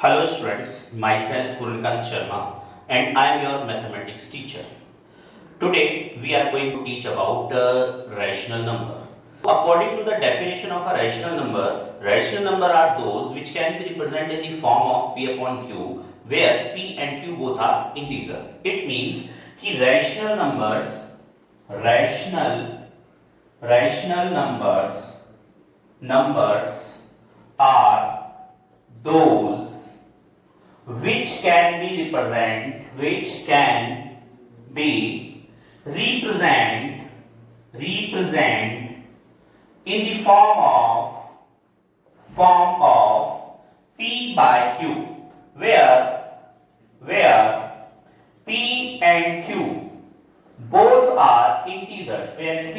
Hello students, myself Purnikant Sharma and I am your mathematics teacher. Today we are going to teach about rational number. According to the definition of a rational number are those which can be represented in the form of p upon q, where p and q both are integer. It means कि rational numbers are those which can be represent in the form of p by q, where p and q both are integers, and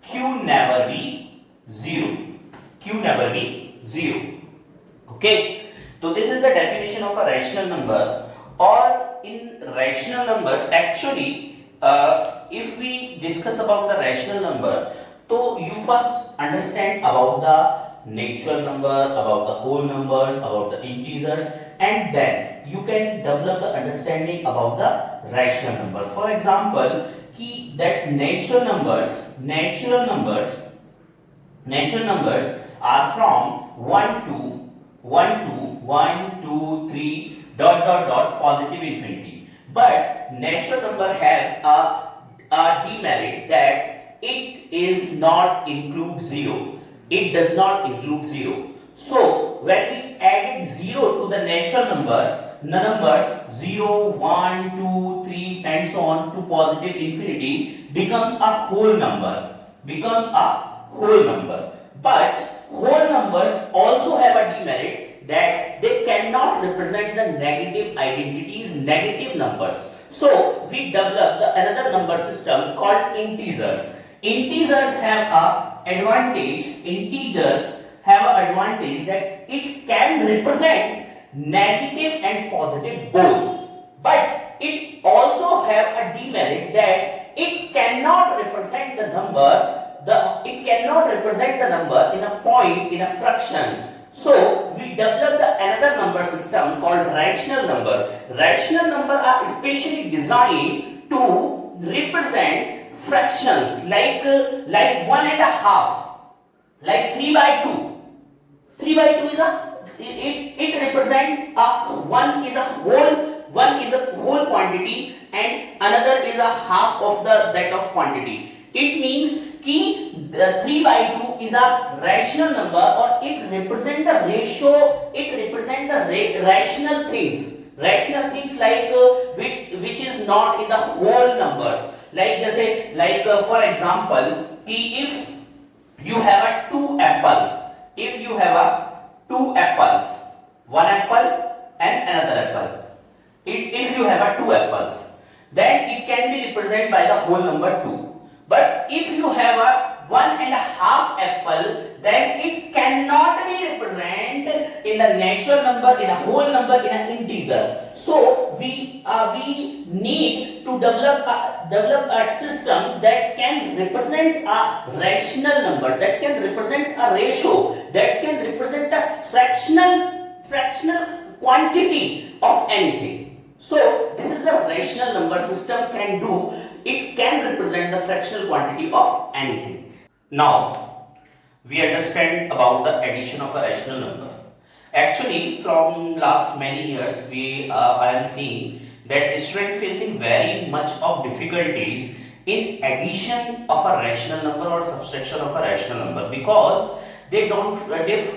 q never be zero. Okay, so this is the definition of a rational number. Or in rational numbers, actually, if we discuss about the rational number, so you first understand about the natural number, about the whole numbers, about the integers, and then you can develop the understanding about the rational number. For example, that natural numbers are from 1 to 3 dot positive infinity. But natural number have a demerit that it is not include zero. It does not include zero. So when we add zero to the natural numbers, the numbers 0, 1, 2, 3 and so on to positive infinity becomes a whole number. But whole numbers also have a demerit that they cannot represent the negative identities, negative numbers. So we developed another number system called integers. Integers have an advantage that it can represent negative and positive both. But it also have a demerit that it cannot represent the number in a point, in a fraction. So we developed another number system called rational number. Rational number are especially designed to represent fractions like 1.5, like 3 by 2. 3 by 2 is it represents one is a whole quantity and another is a half of that of quantity. It means the 3 by 2 is a rational number, or it represents the ratio, it represents the rational things like which is not in the whole numbers. Like for example, if you have two apples, one apple and another apple. If you have two apples, then it can be represented by the whole number 2. But if you have a 1.5 apple, then it cannot be represented in the natural number, in a whole number, in an integer. So we need to develop a system that can represent a rational number, that can represent a ratio, that can represent a fractional quantity of anything. So this is the rational number system can do. It can represent the fractional quantity of anything. Now we understand about the addition of a rational number. Actually, from last many years, I am seeing that students facing very much of difficulties in addition of a rational number or subtraction of a rational number, because they forget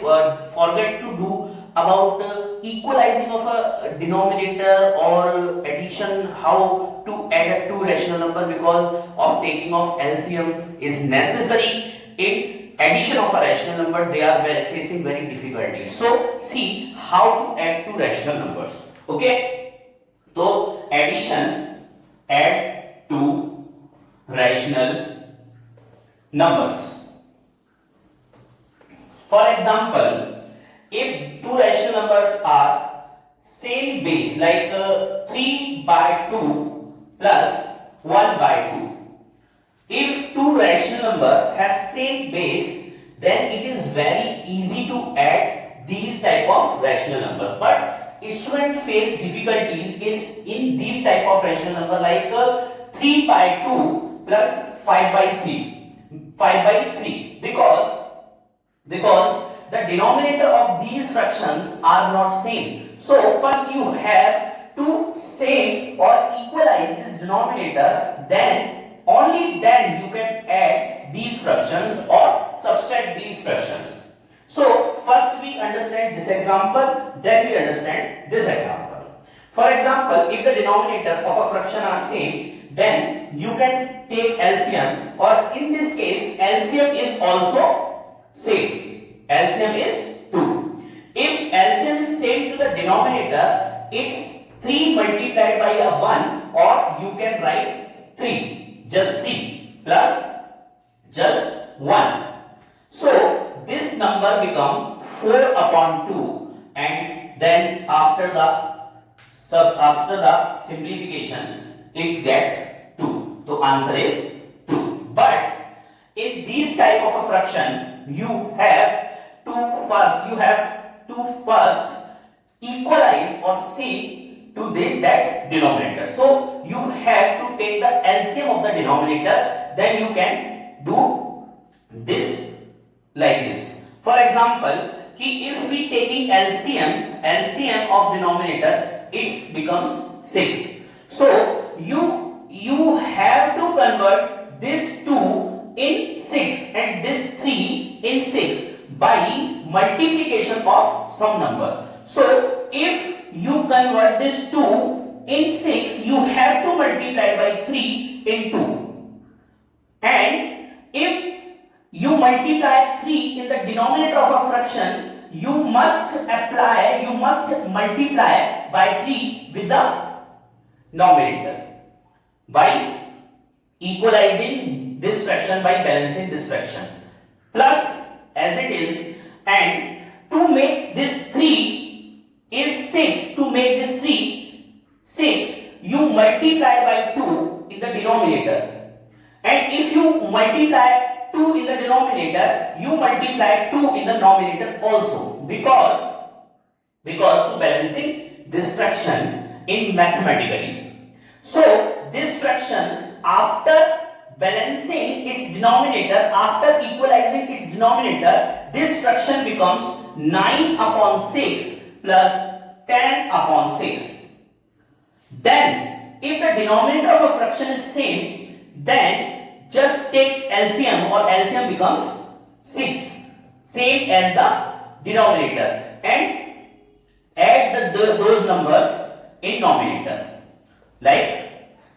to do about equalizing of a denominator or addition, how to add two rational number, because of taking of LCM is necessary in addition of a rational number. They are facing very difficulties. So see how to add two rational numbers. Okay, so add two rational numbers. For example, if two rational numbers are same base, like 3 by 2 plus 1 by 2. If two two rational number have same base, then it is very easy to add these type of rational number. But student face difficulties is in these type of rational number like 3 by 2 plus 5 by 3 because the denominator of these fractions are not same. So first you have to same or equalize this denominator, then only then you can add these fractions or subtract these fractions. So first we understand this example, then we understand this example. For example, if the denominator of a fraction are same, then you can take LCM, or in this case LCM is also same. LCM is 2. If LCM is same to the denominator, it's 3 multiplied by a 1, or you can write 3, just 3 plus just 1. So this number become 4 upon 2, and then after the simplification it get 2. So answer is 2. But in this type of a fraction you have to first equalize or see to that denominator. So you have to take the LCM of the denominator, then you can do this like this. For example, if we taking LCM of denominator, it becomes 6. So you have to convert this 2 in 6 and this 3 in 6 by multiplication of some number. So if you convert this 2 in 6, you have to multiply by 3 in 2. And if you multiply 3 in the denominator of a fraction, you must multiply by 3 with the numerator by equalizing this fraction, by balancing this fraction, plus as it is. And to make this 3 is 6, to make this 3 6, you multiply by 2 in the denominator, and if you multiply 2 in the denominator, you multiply 2 in the numerator also, because to balancing this fraction in mathematically. So this fraction, after balancing its denominator, after equalizing its denominator, this fraction becomes 9 upon 6 plus 10 upon 6. Then if the denominator of a fraction is same, then just take LCM, or LCM becomes 6, same as the denominator, and add those numbers in numerator, like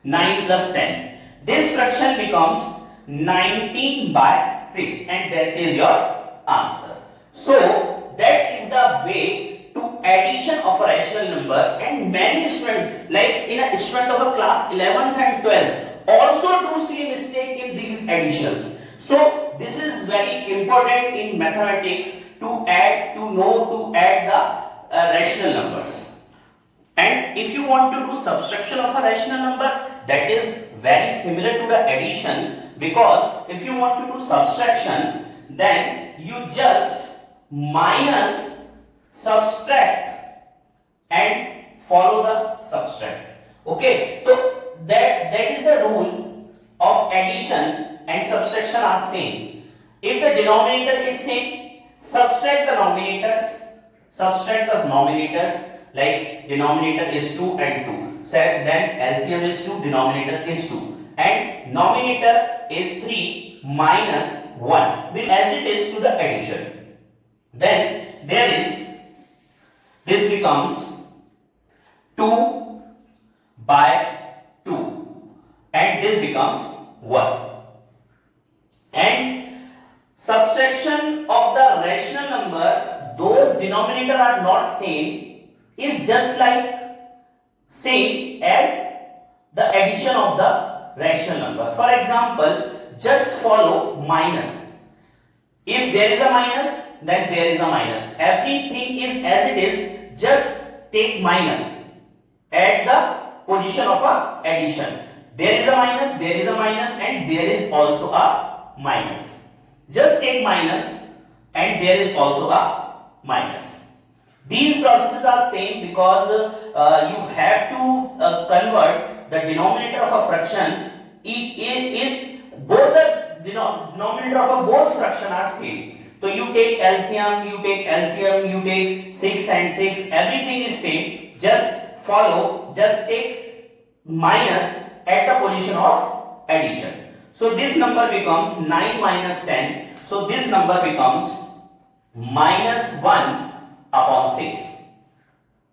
9 plus 10. This fraction becomes 19 by 6, and that is your answer. So that is the way to addition of a rational number, and many students, like in a student of a class 11th and 12th, also do see mistake in these additions. So this is very important in mathematics to add the rational numbers. And if you want to do subtraction of a rational number, that is very similar to the addition, because if you want to do subtraction, then you just minus, subtract, and follow the subtract. Okay, so that is the rule of addition and subtraction are same. If the denominator is same, subtract the denominators, like denominator is 2 and 2. So then LCM is 2, denominator is 2, and numerator is 3 minus 1, as it is to the addition. Then this becomes 2 by 2, and this becomes 1. And subtraction of the rational number, those denominator are not same, is just like same as the addition of the rational number. For example, just follow minus. If there is a minus, then there is a minus. Everything is as it is, just take minus at the position of a addition. There is a minus, and there is also a minus. Just take minus and there is also a minus. These processes are same because you have to convert the denominator of a fraction is both the denominator of a both fraction are same. So you take LCM, you take 6 and 6, everything is same. Just take minus at the position of addition. So this number becomes 9 minus 10. So this number becomes minus 1 upon 6.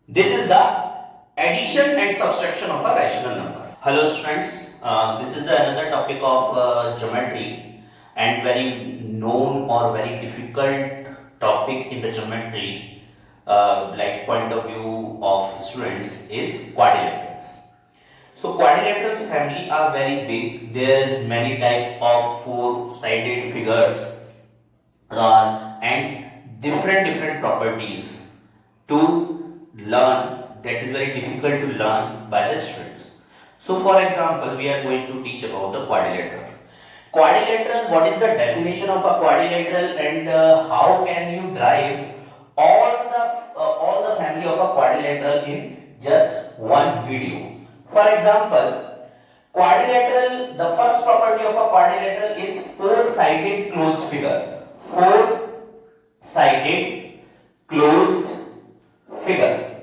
This is the addition and subtraction of a rational number. Hello students, this is another topic of geometry, and very known or very difficult topic in the geometry like point of view of students is quadrilaterals. So quadrilateral family are very big. There is many type of four-sided figures and different properties to learn, that is very difficult to learn by the students. So for example, we are going to teach about the quadrilateral. Quadrilateral, what is the definition of a quadrilateral, and how can you derive all the family of a quadrilateral in just one video. For example, quadrilateral, the first property of a quadrilateral is four-sided closed figure. Four-sided closed figure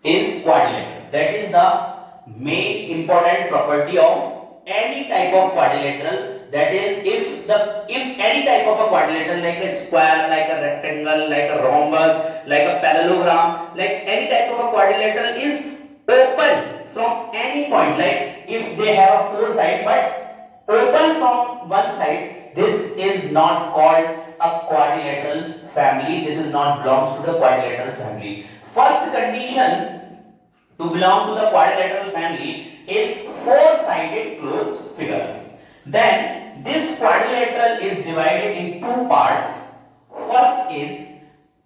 is quadrilateral. That is the main important property of any type of quadrilateral. That is, if any type of a quadrilateral, like a square, like a rectangle, like a rhombus, like a parallelogram, like any type of a quadrilateral is open from any point, like if they have a four side but open from one side, this is not called a quadrilateral family. This is not belongs to the quadrilateral family. First condition to belong to the quadrilateral family is four-sided closed figure. Then this quadrilateral is divided in two parts. First is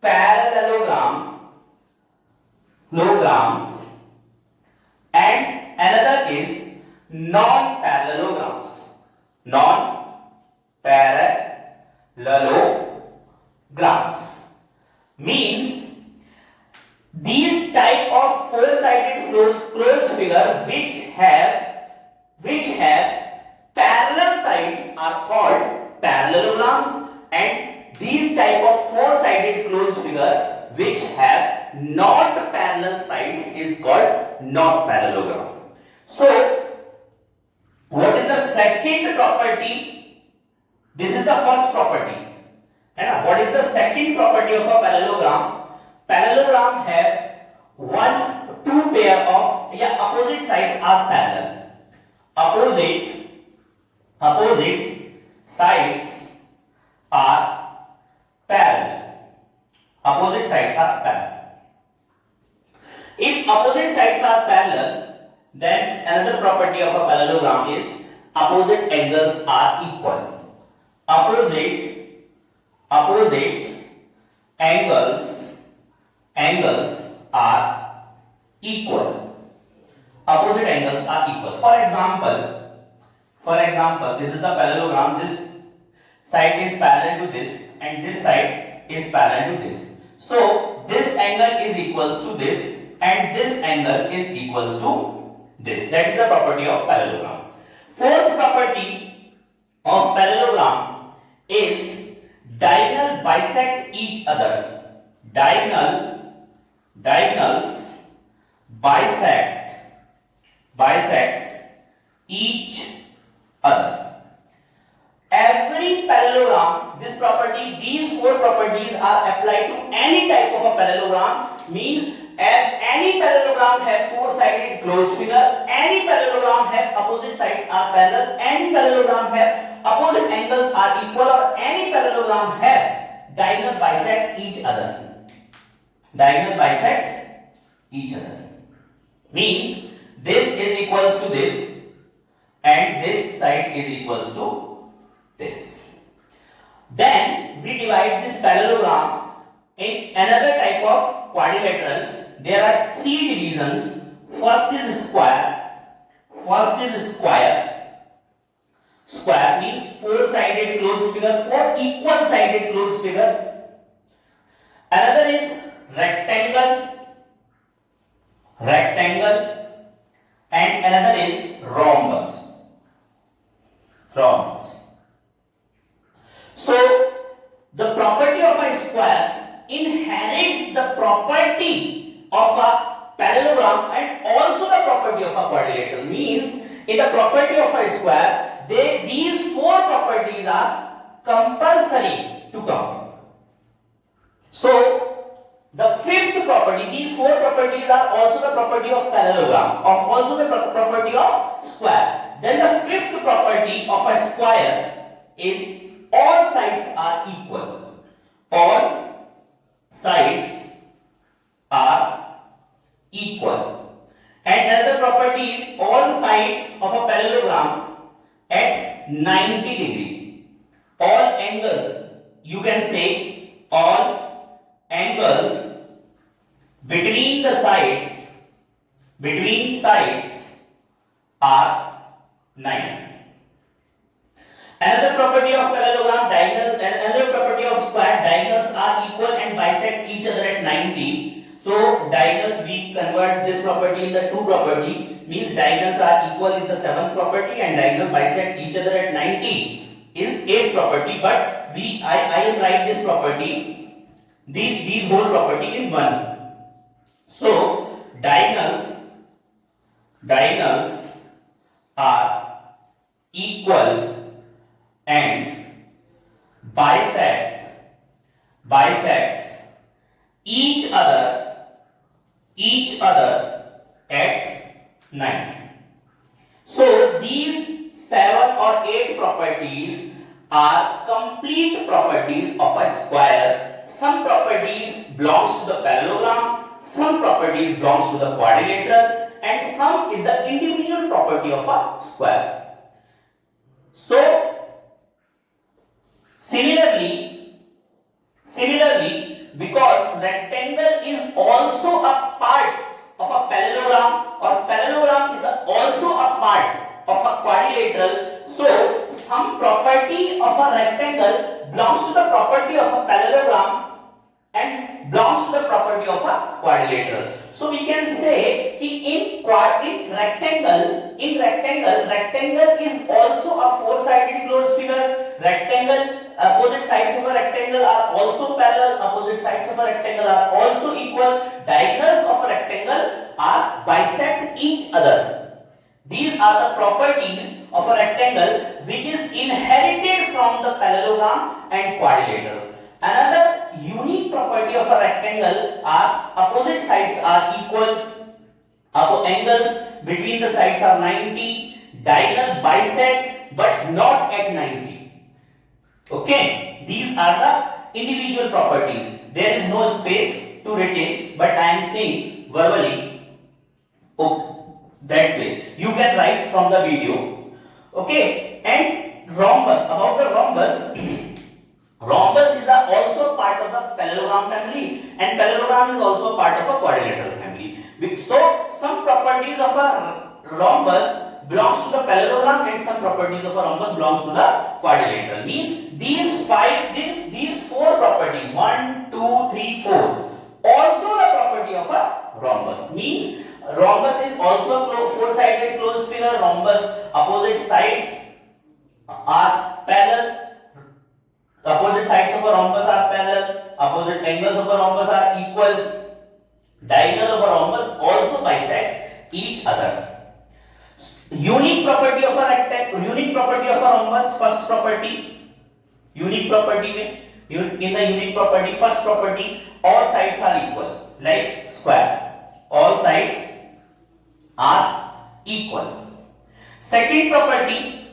parallelograms and another is non-parallelograms. Non-parallelograms means these type of four-sided closed figure which have parallel sides are called parallelograms, and these type of four-sided closed figure which have not parallel sides is called non-parallelogram. So what is the second property? This is the first property. What is the second property of a parallelogram? Parallelogram have two pair of opposite sides are parallel. Opposite sides are parallel. Opposite sides are parallel. If opposite sides are parallel, then another property of a parallelogram is opposite angles are equal. Opposite angles are equal. Opposite angles are equal. For example, this is the parallelogram. This side is parallel to this, and this side is parallel to this. So this angle is equals to this, and this angle is equals to this. That is the property of parallelogram. Fourth property of parallelogram is diagonal bisect each other. Diagonals bisects each other. Every parallelogram, these four properties are applied to any type of a parallelogram. Means any parallelogram have four-sided closed figure, any parallelogram have opposite sides are parallel, any parallelogram have opposite angles are equal, or any parallelogram have diagonal bisect each other. Diagonal bisect each other means this is equals to this and this side is equals to this. Then we divide this parallelogram in another type of quadrilateral. There are three divisions. First is square, Square means four-sided closed figure, four equal-sided closed figure. Another is rectangle, and another is rhombus. So the property of a square inherits the property of a parallelogram and also the property of a quadrilateral. Means in the property of a square, these four properties are compulsory to come. So the fifth property, these four properties are also the property of parallelogram, also the property of square. Then the fifth property of a square is all sides are equal. All sides are equal. And another property is all sides of a parallelogram at 90 degree. All angles, you can say all angles between sides are 90. Another property of parallelogram, another property of square, diagonals are equal and bisect each other at 90. So diagonals, we convert this property in the two property, means diagonals are equal in the seventh property and diagonal bisect each other at 90 is eighth property. But I will write this property, these whole property in one. So diagonals are equal and bisects each other at 90. So these 7 or 8 properties are complete properties of a square. Some properties belongs to the parallelogram, some properties belongs to the quadrilateral, and some is the individual property of a square. So Similarly, because rectangle is also a part of a parallelogram or parallelogram is also a part of a quadrilateral, so some property of a rectangle belongs to the property of a parallelogram and belongs to the property of a quadrilateral. So we can say in rectangle is also a four-sided closed figure. Rectangle, opposite sides of a rectangle are also parallel, opposite sides of a rectangle are also equal, diagonals of a rectangle are bisect each other. These are the properties of a rectangle which is inherited from the parallelogram and quadrilateral. Another unique property of a rectangle are opposite sides are equal, angles between the sides are 90, diagonal bisect but not at 90. Okay, these are the individual properties. There is no space to written, but I am saying verbally. Oh, that's it. You can write from the video. Okay, and rhombus. About the rhombus. Rhombus is also part of the parallelogram family, and parallelogram is also part of a quadrilateral family. So some properties of a rhombus belongs to the parallelogram and some properties of a rhombus belongs to the quadrilateral. Means these four properties 1, 2, 3, 4 also the property of a rhombus. Means rhombus is also a four-sided closed figure. Rhombus opposite sides are parallel. Opposite sides of a rhombus are parallel. Opposite angles of a rhombus are equal. Diagonal of a rhombus also bisect each other. Unique property of a rectangle, unique property of a rhombus, first property, unique property in the unique property, first property, all sides are equal, like square, all sides are equal. Second property,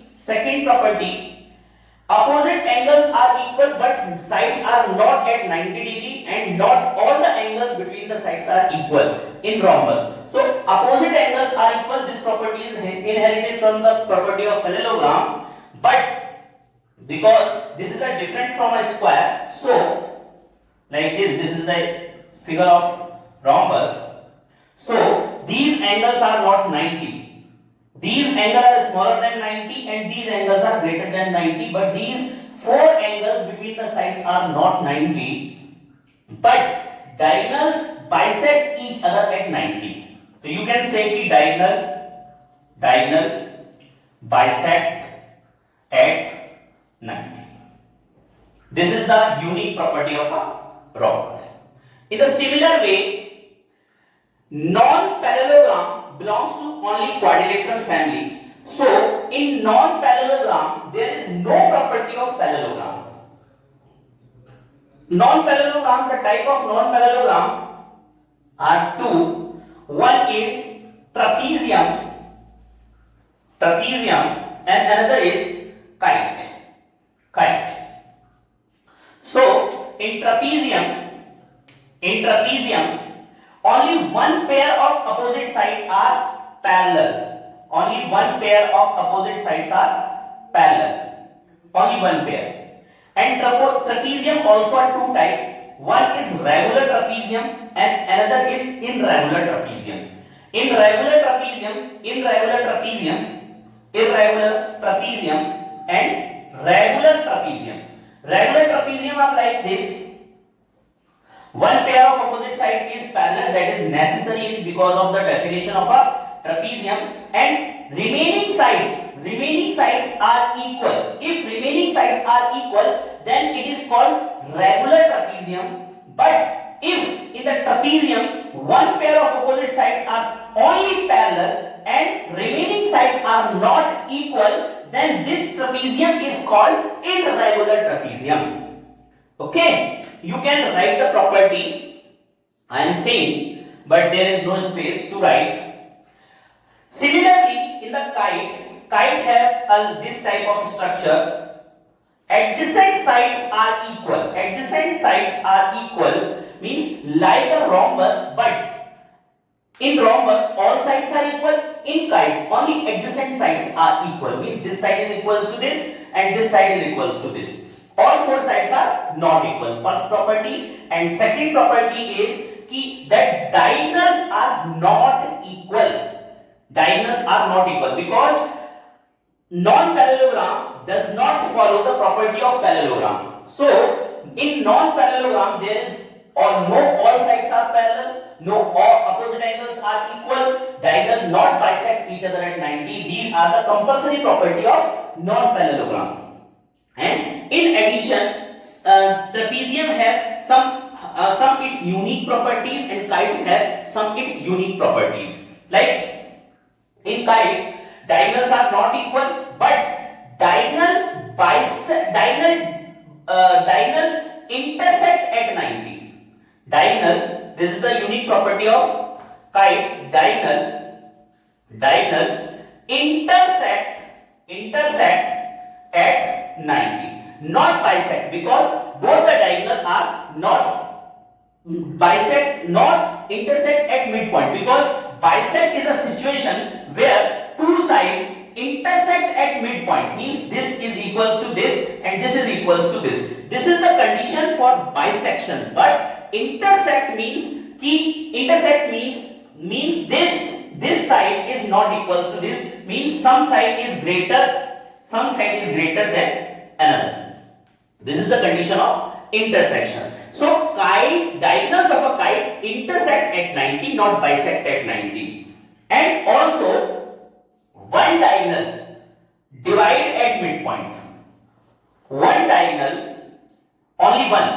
opposite angles are equal but sides are not at 90 degree and not all the angles between the sides are equal in rhombus. So opposite angles are equal. This property is inherited from the property of parallelogram, but because this is a different from a square, so like this is the figure of rhombus. So these angles are not 90. these angles are smaller than 90 and these angles are greater than 90, but these four angles between the sides are not 90, but diagonals bisect each other at 90. So you can say that diagonal bisect at 90. This is the unique property of a rhombus. In a similar way, non-parallelogram belongs to only quadrilateral family. So, in non-parallelogram, there is no property of parallelogram. Non-parallelogram, the type of non-parallelogram are two. One is trapezium, and another is kite. So, in trapezium, only one pair of opposite sides are parallel. Only one pair of opposite sides are parallel. Only one pair. And trapezium also are two types. One is regular trapezium and another is irregular trapezium. Irregular trapezium and regular trapezium. Regular trapezium are like this. One pair of opposite side is parallel, that is necessary because of the definition of a trapezium, and remaining sides are equal. If remaining sides are equal, then it is called regular trapezium. But if in the trapezium one pair of opposite sides are only parallel and remaining sides are not equal, then this trapezium is called irregular trapezium. Okay, you can write the property I am saying, but there is no space to write. Similarly, in the kite have this type of structure. Adjacent sides are equal. Adjacent sides are equal means like a rhombus, but in rhombus all sides are equal. In kite only adjacent sides are equal, means this side is equals to this and this side is equals to this. All four sides are not equal. First property, and second property is that diagonals are not equal. Diagonals are not equal because non-parallelogram does not follow the property of parallelogram. So in non-parallelogram there is all sides are parallel, no all opposite angles are equal, diagonal not bisect each other at 90. These are the compulsory property of non-parallelogram. And in addition, trapezium have some its unique properties and kites have some its unique properties. Like in kite, diagonals are not equal, but diagonal intersect at 90. Diagonal, this is the unique property of kite. Diagonal intersect at 90, not bisect, because both the diagonal are not intersect at midpoint, because bisect is a situation where two sides intersect at midpoint, means this is equals to this and this is equals to this. This is the condition for bisection. But intersect means this side is not equals to this, means some side is greater than another. This is the condition of intersection. So diagonals of a kite intersect at 90, not bisect at 90. And also one diagonal divide at midpoint. Only one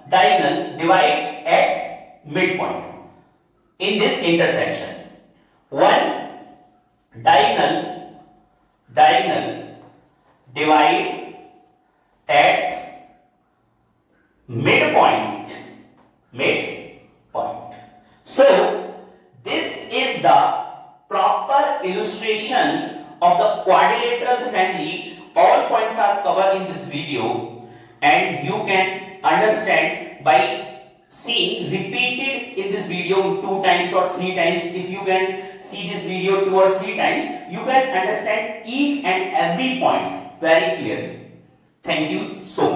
diagonal divide at midpoint in this intersection. One diagonal divide at midpoint. So this is the proper illustration of the quadrilateral family. All points are covered in this video, and you can understand by seeing repeated in this video 2 times or 3 times. If you can see this video 2 or 3 times, you can understand each and every point very clearly. Thank you so much.